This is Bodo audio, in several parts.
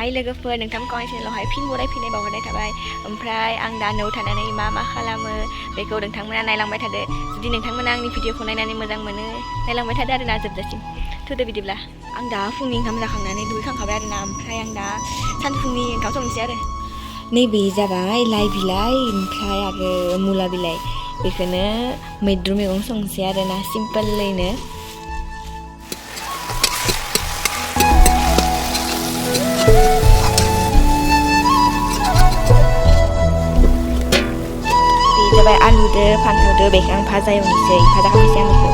हाय लोगोफोर नोंथांमोनखौ आंनि चेनेलावहाय फिन बरायफिननाय बावहरनाय थाबाय ओमफ्राय आं दा न'आव थानानै मा खालामो बेखौ नोंथांमोना नायलांबाय थादो जुदि नोंथांमोना आंनि भिडिअखौ नायनानै मोजां मोनो नायलांबाय थादो आरोना जोबजासिम थुदो बिदिब्ला आं दा फुंनि ओंखाम जाखांनानै दुगैखांखाबाय आरोना ओमफ्राय आं दा सानजौफुनि ओंखाम संनोसै आरो नैबे जाबाय लाइ बिलाइ ओमफ्राय आरो मुला बिलाइ बेखौनो मैद्रु मैगं संनोसै आरोना सिम्पोलैनो जाबाय आलुदो फानथावदो बेखौ आं भाजा एवनोसै भाजा खालामनोसै आं बेखौ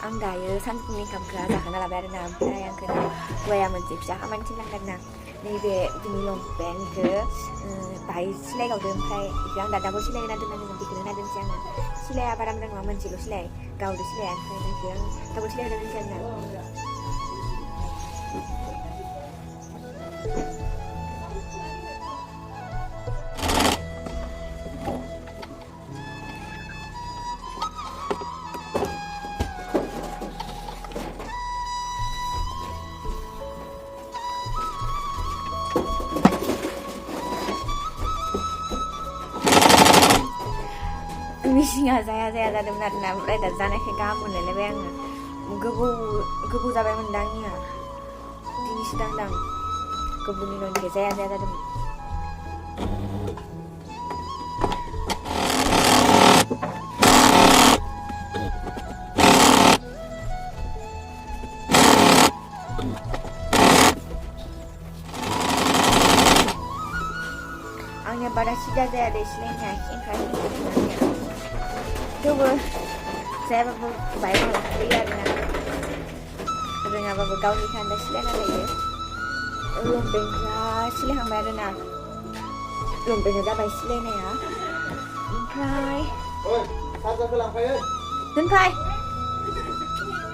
आं दायो सानफुंनि ओंखामखौ जाखांना लाबाय आरोना ओमफ्राय आंखौ हौवाया मोनसे फिसा खामानि थिनलांदों आरोना नैबे दिनै लंपेन्टखौ बाहाय सिलाइ गावदों ओमफ्राय बेखौ आं दा दाबल सिलाइ होना दोननांगोन बेखौनो होना दोनसै आङो सिलाइया बारा मोजां नङा मोनसेल' सिलाइ गावदो सिलाइया ओमफ्राय बेखौ आं दाबल सिलाइ होना दोनसै आरोना मिसिङा जाया जादोंमोन आरोना ओमफ्राय दा जानायखाय गाहाम मोनलायलायबाय आङो गोबाव जाबायमोन दा आंनिया दिनैसो दांदां गोबावनि उनाव जाया जादोंमोन आंनिया बारा सिदा जाया दे सिलायनाया ओंखायनो थेवबो जायाबाबो बाहाय फैयो आरोना रोङाबाबो गावनि खान्दा सिलायना लायो लंपेन्टआ सिलायखांबाय आरोना लंपेन्टआ जाबाय सिलायनाया ओमफ्राय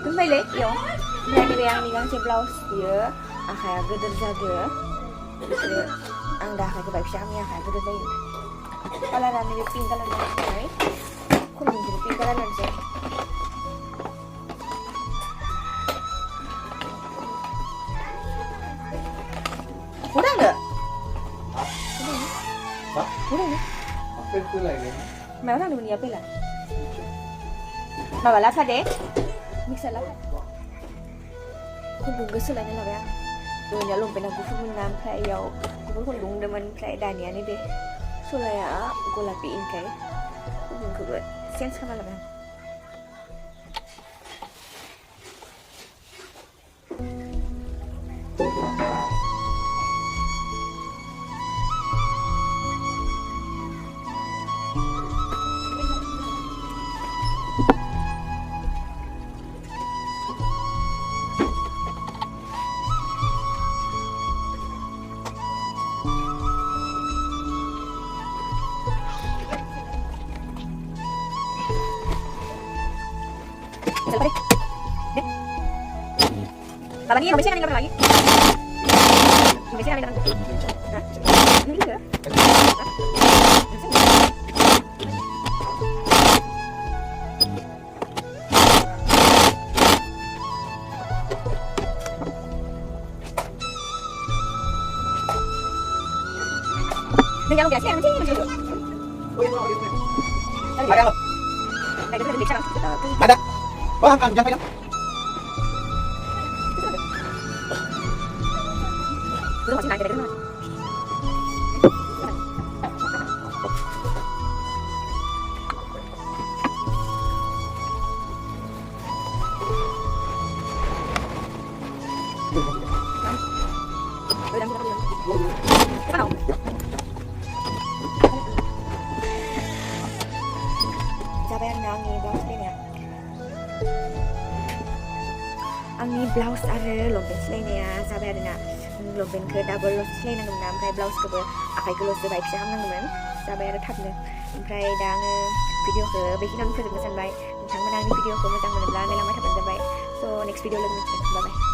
दोनफैलै इयाव ओमफ्राय नैबे आंनि गांसे ब्लाउस बियो आखाइया गोदोर जादो बिसोरो आं दा आखाइखौ बाय फिसा आंनि आखाइया गोदोर जायो कालारा नैबे पिंक कालार जाबाय खुन्दुंखौबो पिंक कालार लानोसै उदांनो मायाव थांदोंमोन इया फैला माबा लाफा दे मिक्सार लाफा खुन्दुंखौ सोलायना लाबाय आं दहायनिया लंपेन्टआ गुफुरमोन ना ओमफ्राय इयाव गुफुर खुन्दुं दंमोन ओमफ्राय दानिया नैबे सलाया गलापि ओंखाय खुन्दुंखौबो चेन्ज खालामना लाबाय आं Lagi nih, lagi. Ini enggak? Dengan lo biasa macam ni. Ada. Wah, kan jangan pegang. Itu masih naik dari mana? आंनि ब्लाउस आरो लंपेन्ट सिलायनाया जाबाय आरोना लंपेन्टखौ डाबल सिलायनांगौमोन ना ओमफ्राय ब्लाउसखौबो आखाइखौल'सो बाहाय फिसा खालामनांगौमोन जाबाय आरो थाबनो ओमफ्राय दा आङो भिडिअखौ बेखिनियावनो फोजोबनो सानबाय नोंथांमोना आंनि भिडिअखौ मोजां मोनोब्ला नायलांबाय थाबानो जाबाय स' नेक्स्ट भिडिअ लोगो मोनसिगोन बाय बाय